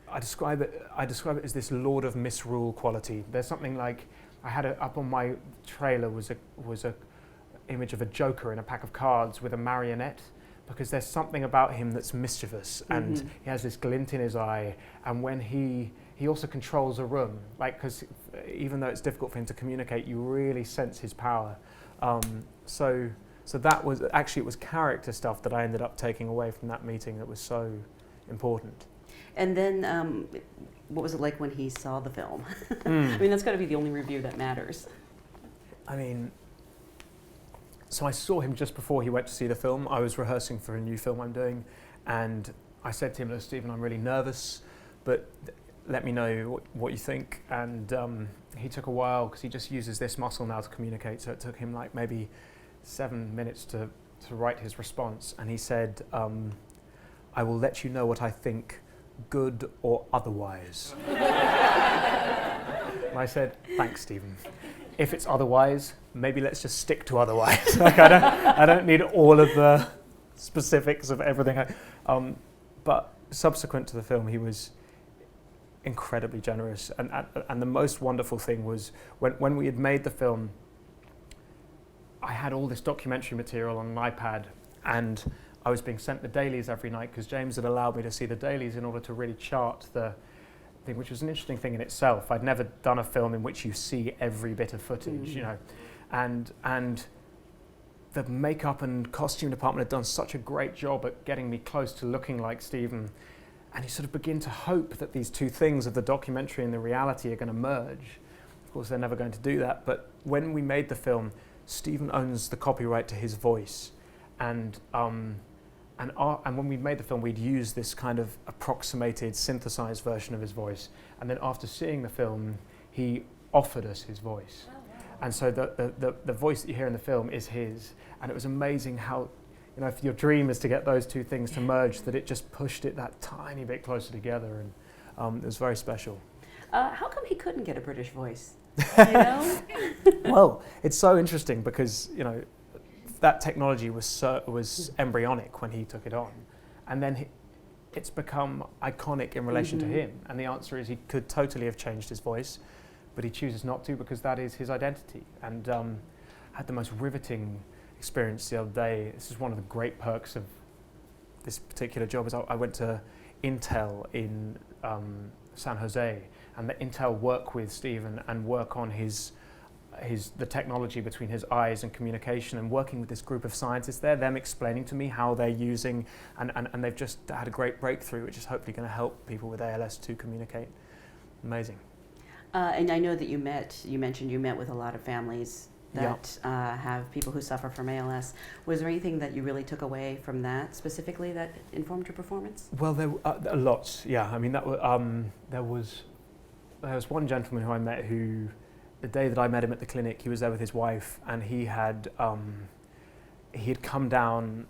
I describe it as this Lord of Misrule quality. There's something like, I had up on my trailer was a image of a Joker in a pack of cards with a marionette, because there's something about him that's mischievous, and he has this glint in his eye, and when he also controls a room, like, because even though it's difficult for him to communicate, you really sense his power. So that was actually, it was character stuff that I ended up taking away from that meeting that was so important. And then what was it like when he saw the film? I mean, that's got to be the only review that matters. I mean, so I saw him just before he went to see the film. I was rehearsing for a new film I'm doing, and I said to him, "Look, Stephen, I'm really nervous, but let me know what you think." And he took a while, because he just uses this muscle now to communicate, so it took him like maybe 7 minutes to write his response. And he said, "I will let you know what I think, good or otherwise." And I said, "Thanks, Stephen. If it's otherwise, maybe let's just stick to otherwise." Like, I don't need all of the specifics of everything. But subsequent to the film, he was incredibly generous. And the most wonderful thing was when we had made the film, I had all this documentary material on an iPad, and I was being sent the dailies every night, because James had allowed me to see the dailies in order to really chart the thing, which was an interesting thing in itself. I'd never done a film in which you see every bit of footage, and the makeup and costume department had done such a great job at getting me close to looking like Stephen, and you sort of begin to hope that these two things of the documentary and the reality are going to merge. Of course, they're never going to do that, but when we made the film, Stephen owns the copyright to his voice, and when we made the film, we'd used this kind of approximated, synthesized version of his voice. And then after seeing the film, he offered us his voice. Oh, wow. And so the voice that you hear in the film is his. And it was amazing how, if your dream is to get those two things to merge, that it just pushed it that tiny bit closer together. And it was very special. How come he couldn't get a British voice? Well, it's so interesting because, that technology was embryonic when he took it on, and then it's become iconic in relation to him. And the answer is he could totally have changed his voice, but he chooses not to because that is his identity. And I had the most riveting experience the other day. This is one of the great perks of this particular job, is I went to Intel in San Jose, and the Intel work with Stephen and work on the technology between his eyes and communication, and working with this group of scientists there, them explaining to me how they're using, and they've just had a great breakthrough, which is hopefully going to help people with ALS to communicate. Amazing. And I know that you mentioned you met with a lot of families that have people who suffer from ALS. Was there anything that you really took away from that specifically that informed your performance? Well, there lots, yeah. I mean, there was one gentleman who I met who, the day that I met him at the clinic, he was there with his wife, and he had come down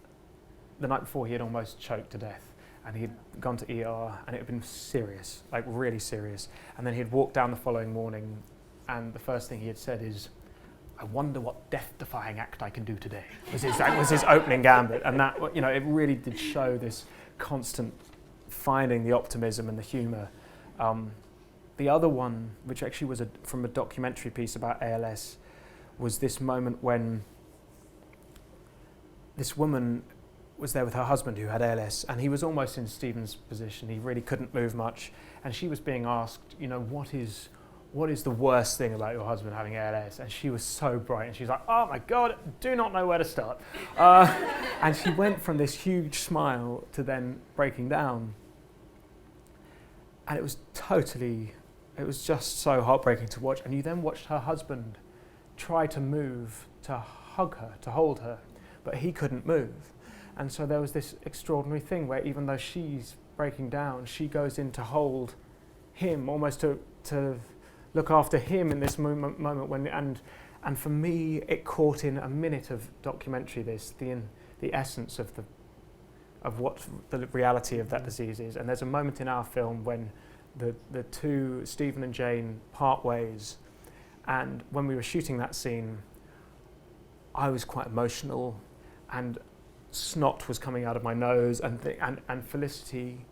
the night before. He had almost choked to death, and he'd gone to ER, and it had been serious, like really serious. And then he'd walked down the following morning, and the first thing he had said is, "I wonder what death-defying act I can do today." was his opening gambit, and that, you know, it really did show this constant finding the optimism and the humour. The other one, which actually was from a documentary piece about ALS, was this moment when this woman was there with her husband who had ALS, and he was almost in Stephen's position. He really couldn't move much, and she was being asked, you know, what is the worst thing about your husband having ALS? And she was so bright, and she's like, "Oh my God, do not know where to start." And she went from this huge smile to then breaking down. And it was just so heartbreaking to watch. And you then watched her husband try to move, to hug her, to hold her, but he couldn't move. And so there was this extraordinary thing where even though she's breaking down, she goes in to hold him, almost to look after him in this moment when, and for me, it caught in a minute of documentary the essence of what the reality of that disease is. And there's a moment in our film when the two, Stephen and Jane, part ways, and when we were shooting that scene, I was quite emotional, and snot was coming out of my nose, and Felicity,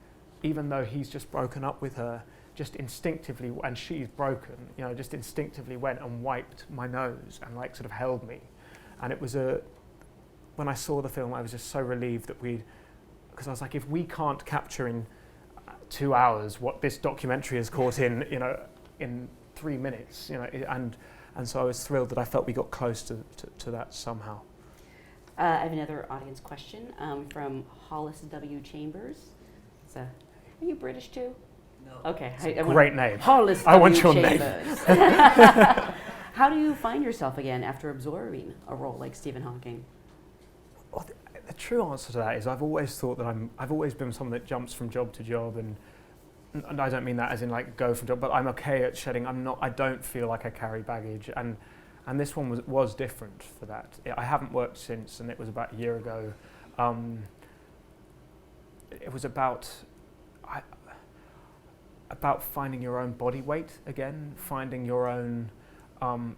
even though he's just broken up with her, just instinctively, and she's broken, you know, just instinctively went and wiped my nose and like sort of held me. And it was when I saw the film, I was just so relieved that because I was like, if we can't capture in 2 hours what this documentary has caught in, you know, in 3 minutes, you know, and so I was thrilled that I felt we got close to that somehow. I have another audience question from Hollis W. Chambers. Are you British too? No. Okay. Great name. Hollis I want W. your Chambers. name. How do you find yourself again after absorbing a role like Stephen Hawking? Well, the true answer to that is I've always thought that I've always been someone that jumps from job to job, and I don't mean that as in like go from job, but I'm okay at shedding. I don't feel like I carry baggage, and this one was different for that. I haven't worked since, and it was about a year ago. It was about finding your own body weight again, finding your own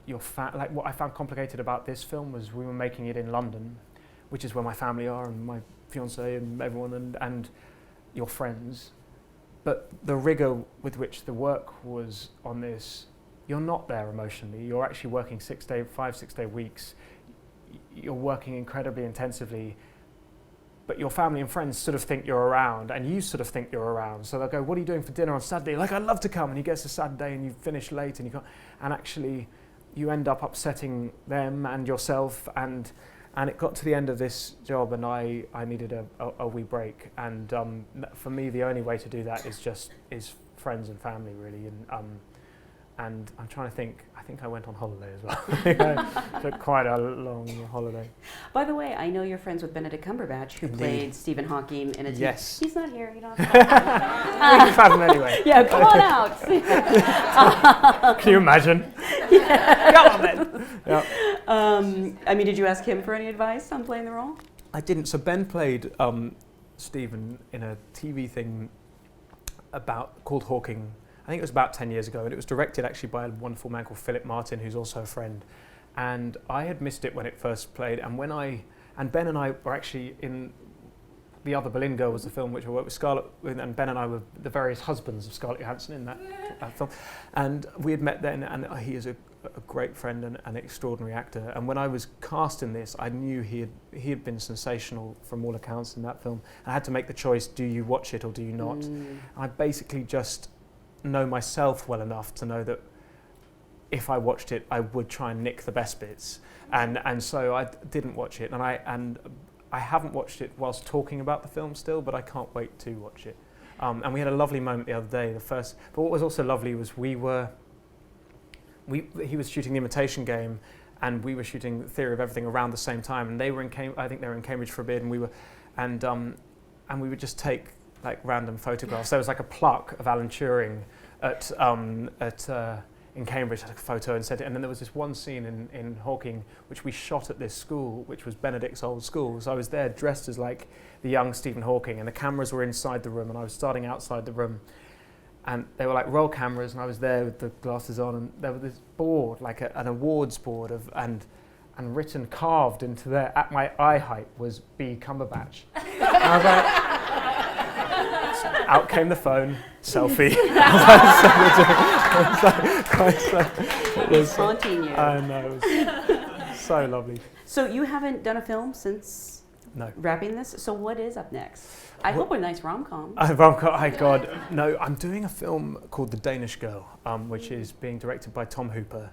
your fat. Like what I found complicated about this film was we were making it in London, which is where my family are, and my fiance and everyone, and your friends. But the rigor with which the work was on this, you're not there emotionally. You're actually working 5-6 day weeks. You're working incredibly intensively, but your family and friends sort of think you're around, and you sort of think you're around. So they'll go, "What are you doing for dinner on Saturday?" Like, "I'd love to come." And you get to Saturday and you finish late, and you can't. And actually, you end up upsetting them and yourself. And it got to the end of this job, and I needed a wee break. And for me, the only way to do that is friends and family, really. And I'm trying to think. I think I went on holiday as well. I took quite a long holiday. By the way, I know you're friends with Benedict Cumberbatch, who Indeed. played Stephen Hawking in a TV. Yes. He's not here. You don't We can have him anyway. Yeah, come on out. Can you imagine? Yeah. Come on then. Yeah. I mean, did you ask him for any advice on playing the role? I didn't. So Ben played Stephen in a TV thing called Hawking. I think it was about 10 years ago, and it was directed actually by a wonderful man called Philip Martin, who's also a friend. And I had missed it when it first played, and Ben and I were actually TheOther Boleyn Girl was the film which I worked with Scarlett with, and Ben and I were the various husbands of Scarlett Johansson in that film. And we had met then, and he is a great friend and an extraordinary actor. And when I was cast in this, I knew he had been sensational from all accounts in that film. I had to make the choice: do you watch it or do you not? I basically just know myself well enough to know that if I watched it, I would try and nick the best bits. And so I didn't watch it, and I haven't watched it whilst talking about the film still, but I can't wait to watch it. And we had a lovely moment the other day. But what was also lovely was he was shooting The Imitation Game, and we were shooting Theory of Everything around the same time. And they were I think they were in Cambridge for a bit, and we would just take like random photographs. There was like a plaque of Alan Turing in Cambridge. I took a photo and sent it. And then there was this one scene in Hawking which we shot at this school, which was Benedict's old school. So I was there dressed as like the young Stephen Hawking, and the cameras were inside the room, and I was starting outside the room. And they were like roll cameras, and I was there with the glasses on, and there was this board, like an awards board, and written, carved into there at my eye height was B. Cumberbatch. And I was like, out came the phone, selfie. It was haunting you. I know, it was so lovely. So you haven't done a film since wrapping this, so what is up next? I hope a nice rom-com. God, no, I'm doing a film called The Danish Girl, which is being directed by Tom Hooper.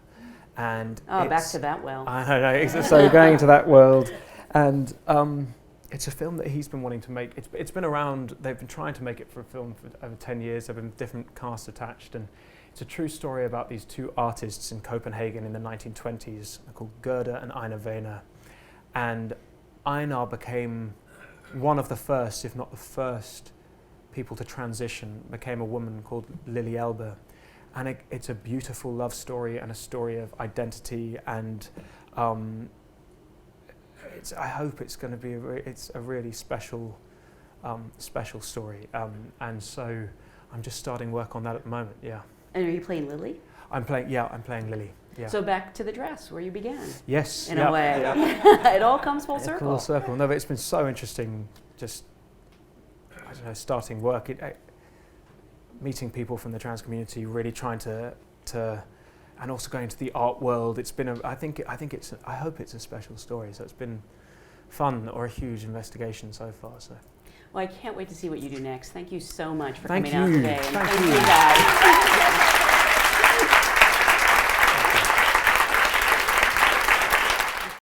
And back to that well. I know, so going into that world. And it's a film that he's been wanting to make. It's been around, they've been trying to make it for a film for over 10 years. There have been different casts attached, and it's a true story about these two artists in Copenhagen in the 1920s called Gerda and Einar Wehner. And Einar became one of the first, if not the first, people to transition, became a woman called Lily Elbe. And it's a beautiful love story and a story of identity, and I hope it's going to be it's a really special story. And so I'm just starting work on that at the moment, yeah. And are you playing Lily? I'm playing Lily. Yeah. So back to the dress where you began. Yes. In a way. Yeah. It all comes full circle. Full circle. No, but it's been so interesting just, I don't know, starting work, meeting people from the trans community, really trying to and also going to the art world. It's been I hope it's a special story. So it's been fun, or a huge investigation so far. So. Well, I can't wait to see what you do next. Thank you so much for coming out today. And thank you guys.